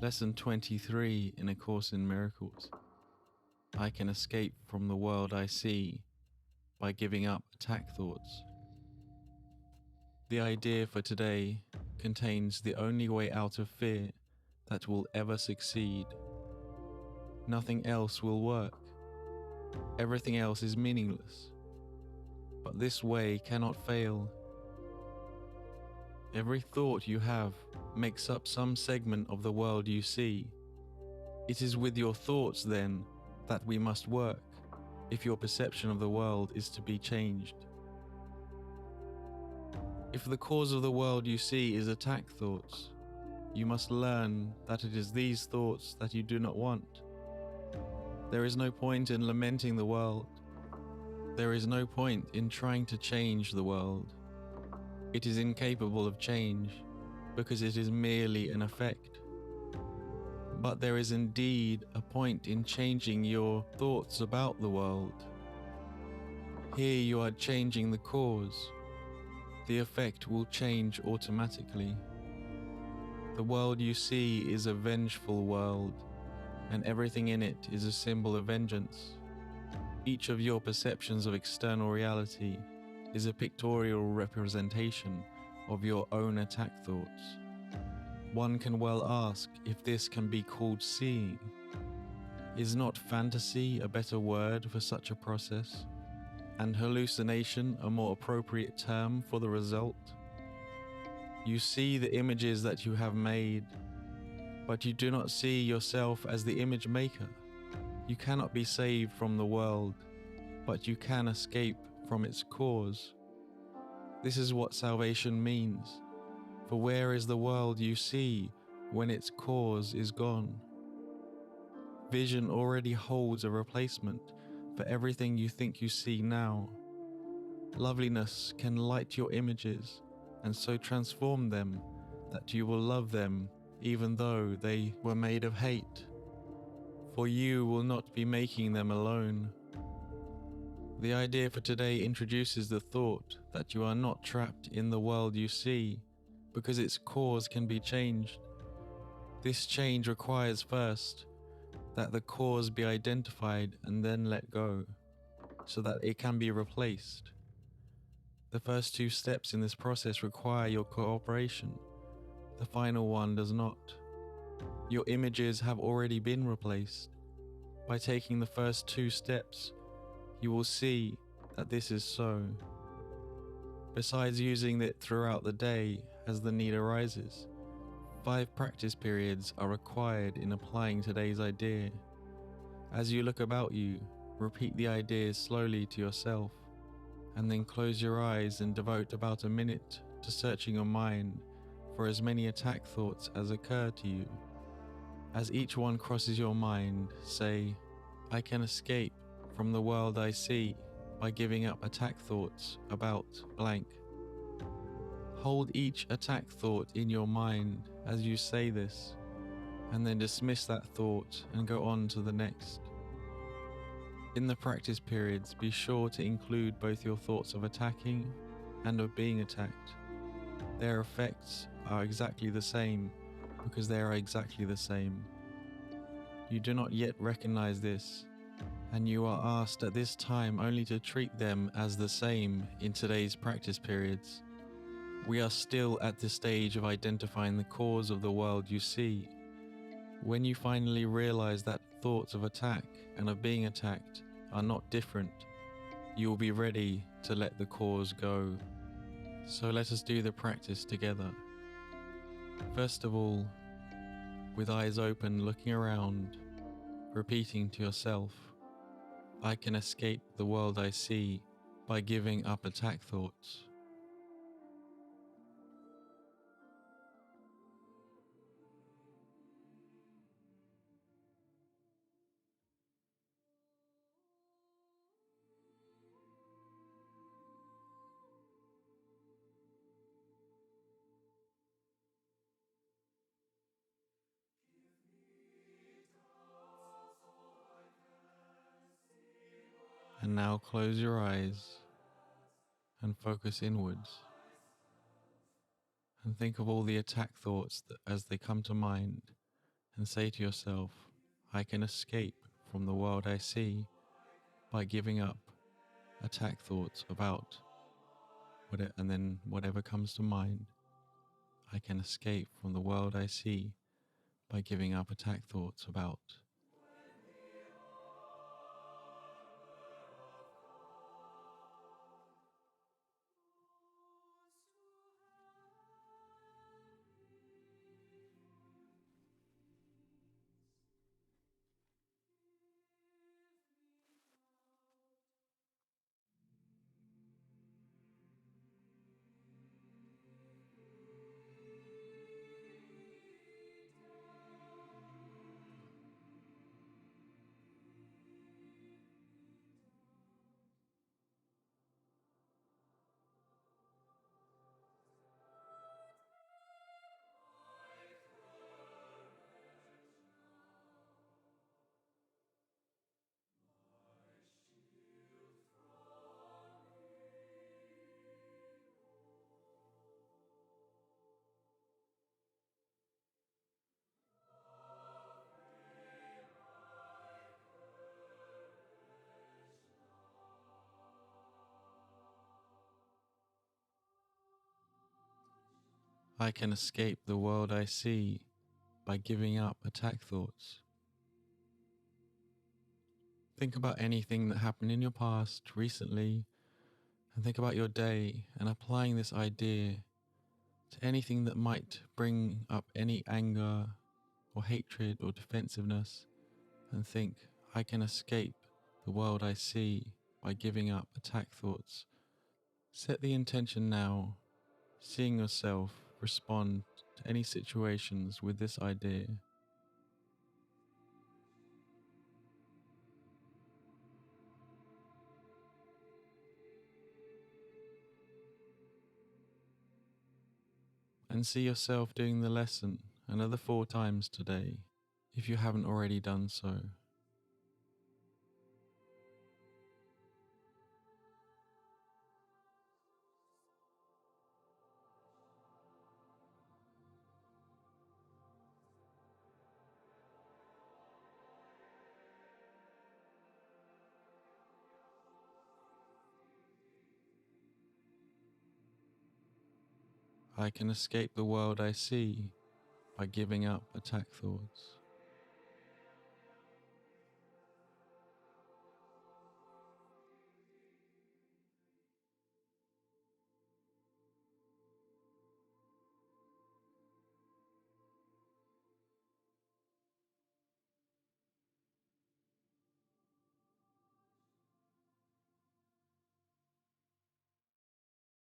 Lesson 23 in A Course in Miracles. I can escape from the world I see by giving up attack thoughts. The idea for today contains the only way out of fear that will ever succeed. Nothing else will work. Everything else is meaningless. But this way cannot fail. Every thought you have makes up some segment of the world you see. It is with your thoughts, then, that we must work, if your perception of the world is to be changed. If the cause of the world you see is attack thoughts, you must learn that it is these thoughts that you do not want. There is no point in lamenting the world. There is no point in trying to change the world. It is incapable of change because it is merely an effect. But there is indeed a point in changing your thoughts about the world. Here you are changing the cause. The effect will change automatically. The world you see is a vengeful world, and everything in it is a symbol of vengeance. Each of your perceptions of external reality is a pictorial representation of your own attack thoughts. One can well ask if this can be called seeing. Is not fantasy a better word for such a process, and hallucination a more appropriate term for the result? You see the images that you have made, but you do not see yourself as the image maker. You cannot be saved from the world, but you can escape from its cause. This is what salvation means. For where is the world you see when its cause is gone? Vision already holds a replacement for everything you think you see now. Loveliness can light your images and so transform them that you will love them even though they were made of hate. For you will not be making them alone. The idea for today introduces the thought that you are not trapped in the world you see, because its cause can be changed. This change requires first that the cause be identified and then let go, so that it can be replaced. The first two steps in this process require your cooperation. The final one does not. Your images have already been replaced. By taking the first two steps, you will see that this is so. Besides using it throughout the day as the need arises, 5 practice periods are required in applying today's idea. As you look about you, repeat the ideas slowly to yourself, and then close your eyes and devote about a minute to searching your mind for as many attack thoughts as occur to you. As each one crosses your mind, say, I can escape from the world I see by giving up attack thoughts about blank. Hold each attack thought in your mind as you say this, and then dismiss that thought and go on to the next. In the practice periods, be sure to include both your thoughts of attacking and of being attacked. Their effects are exactly the same because they are exactly the same. You do not yet recognize this, and you are asked at this time only to treat them as the same in today's practice periods. We are still at the stage of identifying the cause of the world you see. When you finally realize that thoughts of attack and of being attacked are not different, you will be ready to let the cause go. So let us do the practice together. First of all, with eyes open, looking around, repeating to yourself, I can escape the world I see by giving up attack thoughts. And now close your eyes and focus inwards. And think of all the attack thoughts that as they come to mind, and say to yourself, I can escape from the world I see by giving up attack thoughts about and then whatever comes to mind. I can escape from the world I see by giving up attack thoughts about. I can escape the world I see by giving up attack thoughts. Think about anything that happened in your past recently, and think about your day and applying this idea to anything that might bring up any anger or hatred or defensiveness, and think, I can escape the world I see by giving up attack thoughts. Set the intention now, seeing yourself respond to any situations with this idea. And see yourself doing the lesson another 4 times today, if you haven't already done so. I can escape the world I see by giving up attack thoughts.